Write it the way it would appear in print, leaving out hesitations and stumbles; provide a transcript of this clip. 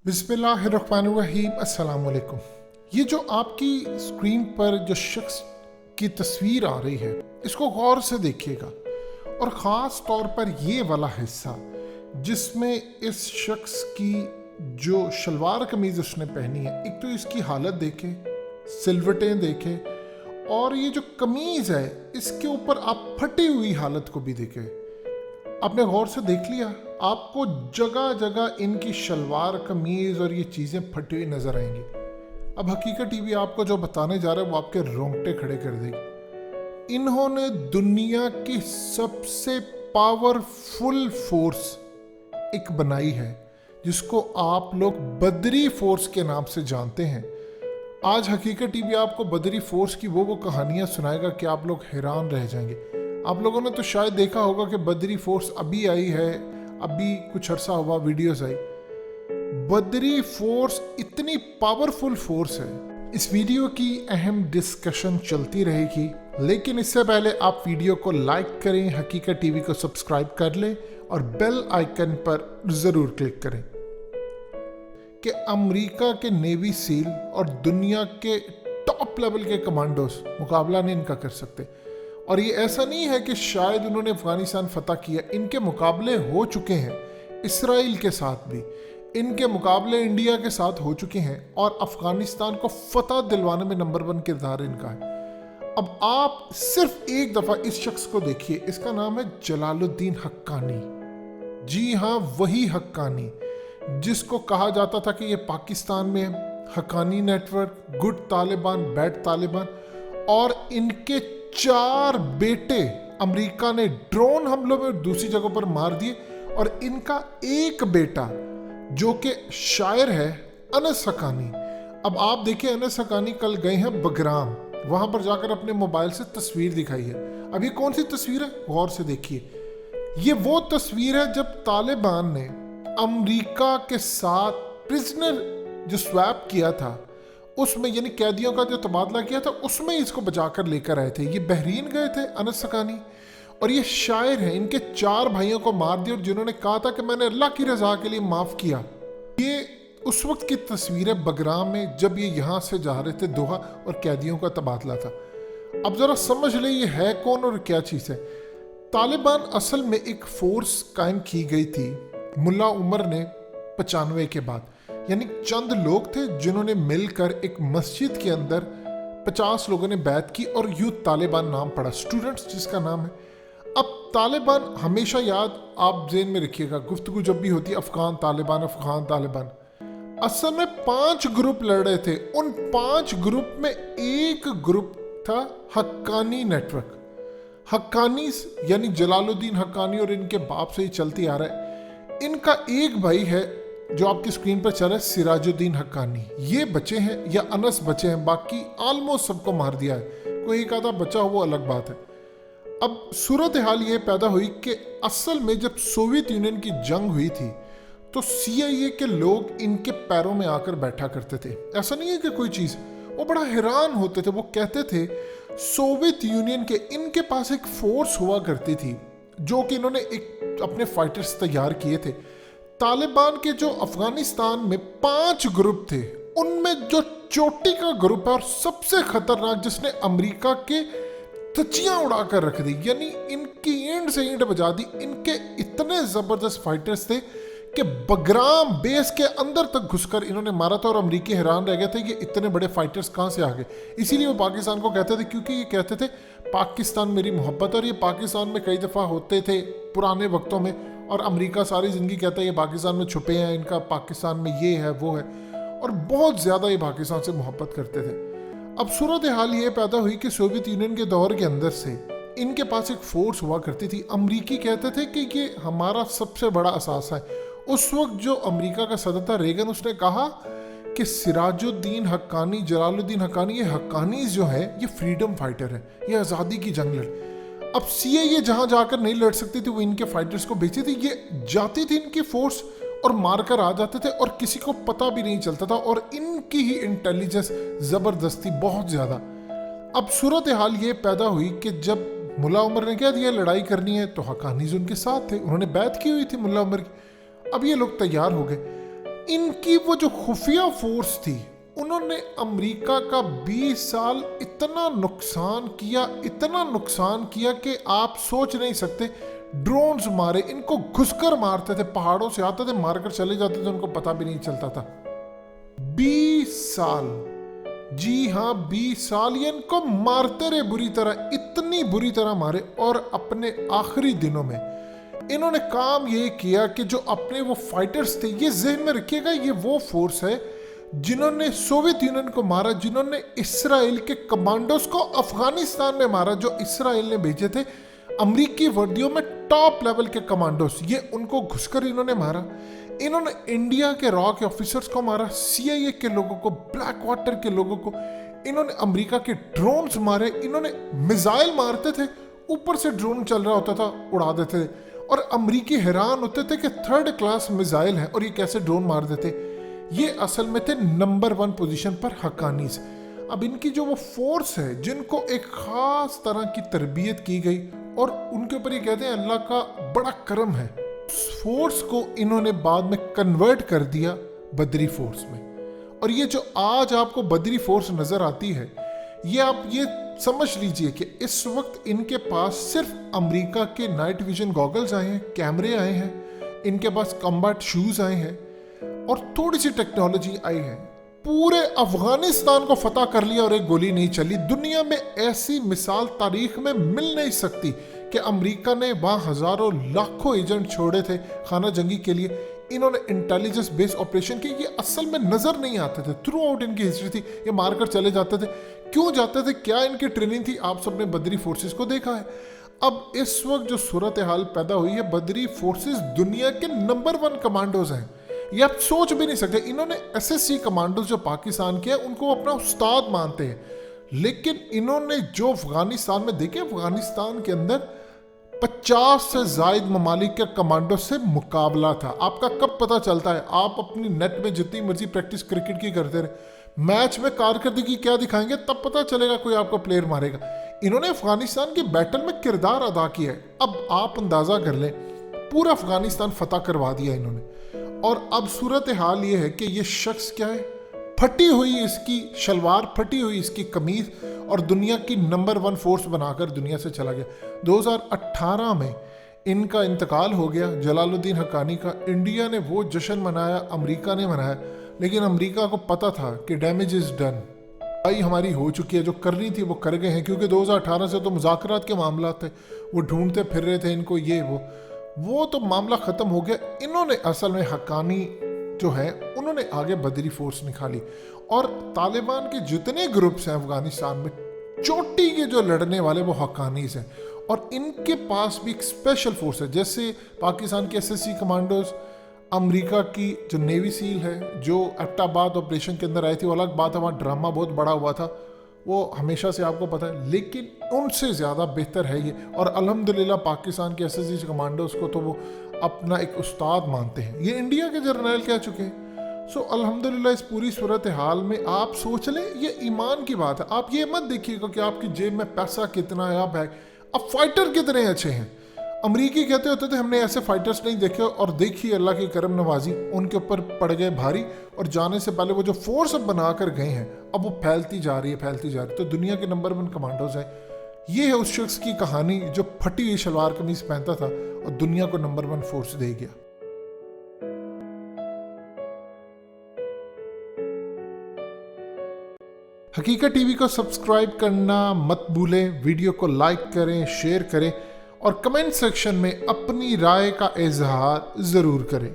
बिस्मिल्लाहिर्रहमानिर्रहीम। अस्सलाम वालेकुम। ये जो आपकी स्क्रीन पर जो शख्स की तस्वीर आ रही है, इसको गौर से देखिएगा और ख़ास तौर पर ये वाला हिस्सा जिसमें इस शख्स की जो शलवार कमीज़ उसने पहनी है, एक तो इसकी हालत देखें, सिलवटें देखें, और ये जो कमीज़ है इसके ऊपर आप फटी हुई हालत को भी देखें। आपने गौर से देख लिया, आपको जगह जगह इनकी शलवार कमीज और ये चीज़ें फटी हुई नजर आएंगी। अब हकीकत टीवी आपको जो बताने जा रहा है वो आपके रोंगटे खड़े कर देगी। इन्होंने दुनिया की सबसे पावरफुल फोर्स एक बनाई है जिसको आप लोग बदरी फोर्स के नाम से जानते हैं। आज हकीकत टीवी आपको बदरी फोर्स की वो कहानियां सुनाएगा कि आप लोग हैरान रह जाएंगे। आप लोगों ने तो शायद देखा होगा कि बदरी फोर्स अभी आई है, अभी कुछ अरसा हुआ वीडियोस आई। बदरी फोर्स इतनी पावरफुल फोर्स है। इस वीडियो की अहम डिस्कशन चलती रहेगी, लेकिन इससे पहले आप वीडियो को लाइक करें, हकीकत टीवी को सब्सक्राइब कर लें और बेल आइकन पर ज़रूर क्लिक करें कि अमेरिका के नेवी सील और दुनिया के टॉप लेवल के कमांडोस मुकाबला नहीं इनका कर सकते। और ये ऐसा नहीं है कि शायद उन्होंने अफगानिस्तान फतह किया, इनके मुकाबले हो चुके हैं इसराइल के साथ भी, इनके मुकाबले इंडिया के साथ हो चुके हैं और अफगानिस्तान को फतह दिलवाने में नंबर 1 किरदार इनका है। अब आप सिर्फ एक दफ़ा इस शख्स को देखिए, इसका नाम है जलालुद्दीन हक्कानी। जी हाँ, वही हक्कानी जिसको कहा जाता था कि ये पाकिस्तान में Haqqani network, good Taliban, bad Taliban, और इनके 4 बेटे अमेरिका ने ड्रोन हमलों में दूसरी जगहों पर मार दिए, और इनका एक बेटा जो कि शायर है अनस हक्कानी। अब आप देखिए, अनस हक्कानी कल गए हैं बगराम, वहां पर जाकर अपने मोबाइल से तस्वीर दिखाई है। अब ये कौन सी तस्वीर है, गौर से देखिए। ये वो तस्वीर है जब तालिबान ने अमेरिका के साथ प्रिजनर जो स्वैप किया था उसमें, यानी कैदियों का जो तबादला किया था उसमें इसको बचाकर लेकर आए थे। ये बहरीन गए थे अनस हक्कानी, और ये शायर हैं। इनके 4 भाइयों को मार दिया और जिन्होंने कहा था कि मैंने अल्लाह की रजा के लिए माफ़ किया। ये उस वक्त की तस्वीर है बगराम में, जब ये यहाँ से जा रहे थे दोहा और कैदियों का तबादला था। अब ज़रा समझ ले ये है कौन और क्या चीज़ है। तालिबान असल में एक फोर्स कायम की गई थी मुल्ला उमर ने 95 के बाद, यानी चंद लोग थे जिन्होंने मिलकर एक मस्जिद के अंदर 50 लोगों ने बैत की और यूथ तालिबान नाम पड़ा, स्टूडेंट्स जिसका नाम है। अब तालिबान हमेशा याद आप जेन में रखिएगा, गुफ्तगू जब भी होती है अफगान तालिबान, असल में 5 ग्रुप लड़ रहे थे। उन 5 ग्रुप में एक ग्रुप था हक्कानी नेटवर्क। हक्कानी यानी जलालुद्दीन हक्कानी और इनके बाप से ही चलती आ रहा है। इनका एक भाई है जो आपकी स्क्रीन पर चल रहा है, सिराजुद्दीन हक्कानी। ये बचे हैं या अनस बचे हैं, बाकी ऑलमोस्ट सबको मार दिया है। कोई एक आधा बचा हो वो अलग बात है। अब सूरत हाल ये पैदा हुई कि असल में जब सोवियत यूनियन की जंग हुई थी तो CIA के लोग इनके पैरों में आकर बैठा करते थे। ऐसा नहीं है कि कोई चीज़, वो बड़ा हैरान होते थे। वो कहते थे सोवियत यूनियन के इनके पास एक फोर्स हुआ करती थी जो कि इन्होंने एक अपने फाइटर्स तैयार किए थे। तालिबान के जो अफगानिस्तान में 5 ग्रुप थे, उनमें जो चोटी का ग्रुप है और सबसे खतरनाक, जिसने अमेरिका के धज्जियां उड़ाकर रख दी, यानी इनकी ईंट से ईंट बजा दी। इनके इतने जबरदस्त फाइटर्स थे कि बगराम बेस के अंदर तक घुसकर इन्होंने मारा था और अमेरिकी हैरान रह गए थे कि इतने बड़े फाइटर्स कहां से आ गए। इसीलिए वो पाकिस्तान को कहते थे, क्योंकि ये कहते थे पाकिस्तान मेरी मोहब्बत। और ये पाकिस्तान में कई दफ़ा होते थे पुराने वक्तों में, और अमेरिका सारी ज़िंदगी कहता है ये पाकिस्तान में छुपे हैं, इनका पाकिस्तान में ये है वो है, और बहुत ज़्यादा ये पाकिस्तान से मोहब्बत करते थे। अब सूरत हाल ये पैदा हुई कि सोवियत यूनियन के दौर के अंदर से इनके पास एक फोर्स हुआ करती थी। अमरीकी कहते थे कि ये हमारा सबसे बड़ा असासा है। उस वक्त जो अमेरिका का सदर था रेगन, उसने कहा कि सिराजुद्दीन हक्कानी, जलालुद्दीन हक्कानी, ये हक्कानीज जो है ये फ्रीडम फाइटर है, ये आज़ादी की जंग लड़। अब CIA जहां जाकर नहीं लड़ सकती थी वो इनके फाइटर्स को भेजती थी। ये जाती थी इनकी फोर्स और मारकर आ जाते थे और किसी को पता भी नहीं चलता था, और इनकी ही इंटेलिजेंस जबरदस्ती बहुत ज्यादा। अब सूरत हाल ये पैदा हुई कि जब मुल्ला उमर ने कह दिया लड़ाई करनी है तो हक्कानीज उनके साथ थे, उन्होंने बैत की हुई थी मुल्ला उमर की। अब ये लोग तैयार हो गए। ان کی وہ جو خفیہ فورس تھی، انہوں نے امریکہ کا 20 سال اتنا نقصان کیا کہ آپ سوچ نہیں سکتے. ڈرونز مارے، ان کو گھس کر مارتے تھے، پہاڑوں سے آتے تھے، مار کر چلے جاتے تھے، ان کو پتہ بھی نہیں چلتا تھا. 20 سال، جی ہاں 20 سال یہ ان کو مارتے رہے بری طرح، اتنی بری طرح مارے. اور اپنے آخری دنوں میں انہوں نے کام یہ کیا کہ جو اپنے وہ فائٹرز تھے، یہ ذہن میں رکھیے گا، یہ وہ فورس ہے جنہوں نے سوویت یونین کو مارا، جنہوں نے اسرائیل کے کمانڈوز کو افغانستان میں مارا، جو اسرائیل نے بھیجے تھے امریکی وردیوں میں ٹاپ لیول کے کمانڈوز. یہ ان کو گھس کر انہوں نے مارا. انہوں نے انڈیا کے را کے آفیسرز کو مارا، CIA کے لوگوں کو، بلیک واٹر کے لوگوں کو. انہوں نے امریکہ کے ڈرونز مارے. انہوں نے میزائل مارتے تھے، اوپر سے ڈرون چل رہا ہوتا تھا، اڑا دیتے تھے. اور امریکی حیران ہوتے تھے کہ 3rd کلاس میزائل ہیں اور یہ کیسے ڈرون مار دیتے. یہ اصل میں تھے نمبر 1 پوزیشن پر حقانیز. اب ان کی جو وہ فورس ہے جن کو ایک خاص طرح کی تربیت کی گئی اور ان کے اوپر یہ کہتے ہیں اللہ کا بڑا کرم ہے، اس فورس کو انہوں نے بعد میں کنورٹ کر دیا بدری فورس میں. اور یہ جو آج آپ کو بدری فورس نظر آتی ہے، یہ آپ یہ سمجھ لیجئے کہ اس وقت ان کے پاس صرف امریکہ کے نائٹ ویژن گوگلز آئے ہیں، کیمرے آئے ہیں، ان کے پاس کمبیٹ شوز آئے ہیں اور تھوڑی سی ٹیکنالوجی آئی ہے. پورے افغانستان کو فتح کر لیا اور ایک گولی نہیں چلی. دنیا میں ایسی مثال تاریخ میں مل نہیں سکتی کہ امریکہ نے وہاں ہزاروں لاکھوں ایجنٹ چھوڑے تھے خانہ جنگی کے لیے. انہوں نے انٹیلیجنس بیس آپریشن کی. یہ اصل میں نظر نہیں آتے تھے، تھرو آؤٹ ان کی ہسٹری تھی. یہ مار کر چلے جاتے تھے. کیوں جاتے تھے؟ کیا ان کی ٹریننگ تھی؟ آپ سب نے بدری فورسز کو دیکھا ہے. اب اس وقت جو صورتحال پیدا ہوئی ہے، بدری فورسز دنیا کے نمبر 1 کمانڈوز ہیں. یہ آپ سوچ بھی نہیں سکتے. انہوں نے SSC کمانڈوز جو پاکستان کے ہیں ان کو اپنا استاد مانتے ہیں، لیکن انہوں نے جو افغانستان میں دیکھے، افغانستان کے اندر 50 سے زائد ممالک کے کمانڈو سے مقابلہ تھا. آپ کا کب پتہ چلتا ہے؟ آپ اپنی نیٹ میں جتنی مرضی پریکٹس کرکٹ کی کرتے رہے، میچ میں کارکردگی کیا دکھائیں گے تب پتہ چلے گا کوئی آپ کو پلیئر مارے گا. انہوں نے افغانستان کی بیٹل میں کردار ادا کیا ہے. اب آپ اندازہ کر لیں، پورا افغانستان فتح کروا دیا انہوں نے. اور اب صورتحال یہ ہے کہ یہ شخص کیا ہے، پھٹی ہوئی اس کی شلوار، پھٹی ہوئی اس کی قمیض، اور دنیا کی نمبر 1 فورس بنا کر دنیا سے چلا گیا. 2018 میں ان کا انتقال ہو گیا، جلال الدین حقانی کا. انڈیا نے وہ جشن منایا، امریکہ نے منایا، لیکن امریکہ کو پتا تھا کہ ڈیمیج از ڈن، بھائی ہماری ہو چکی ہے، جو کرنی تھی وہ کر گئے ہیں. کیونکہ 2018 سے تو مذاکرات کے معاملات تھے، وہ ڈھونڈتے پھر رہے تھے ان کو، وہ تو معاملہ ختم ہو گیا. انہوں نے اصل میں حقانی جو ہے انہوں نے آگے بدری فورس نکالی. اور طالبان کے جتنے گروپس ہیں افغانستان میں، چوٹی کے جو لڑنے والے وہ حقانیز ہیں. اور ان کے پاس بھی ایک اسپیشل فورس ہے، جیسے پاکستان کے SSC کمانڈوز، امریکہ کی جو نیوی سیل ہے جو ایبٹ آباد آپریشن کے اندر آئی تھی. وہ الگ بات ہے، وہاں ڈرامہ بہت بڑا ہوا تھا، وہ ہمیشہ سے آپ کو پتہ ہے، لیکن ان سے زیادہ بہتر ہے یہ. اور الحمدللہ پاکستان کے SSC کمانڈوز کو تو وہ اپنا ایک استاد مانتے ہیں. یہ انڈیا کے جرنیل کہہ چکے ہیں. سو الحمدللہ اس پوری صورتحال میں آپ سوچ لیں، یہ ایمان کی بات ہے. آپ یہ مت دیکھیے گا کہ آپ کی جیب میں پیسہ کتنا ہے، اب فائٹر کتنے اچھے ہیں. امریکی کہتے ہوتے تھے ہم نے ایسے فائٹرز نہیں دیکھے، اور دیکھیے اللہ کی کرم نوازی ان کے اوپر پڑ گئے بھاری. اور جانے سے پہلے وہ جو فورس اب بنا کر گئے ہیں، اب وہ پھیلتی جا رہی ہے. تو دنیا کے نمبر 1 کمانڈوز ہیں. یہ ہے اس شخص کی کہانی جو پھٹی ہوئی شلوار قمیض پہنتا تھا اور دنیا کو نمبر 1 فورس دے گیا. حقیقت ٹی وی کو سبسکرائب کرنا مت بھولیں، ویڈیو کو لائک کریں، شیئر کریں اور کمنٹ سیکشن میں اپنی رائے کا اظہار ضرور کریں.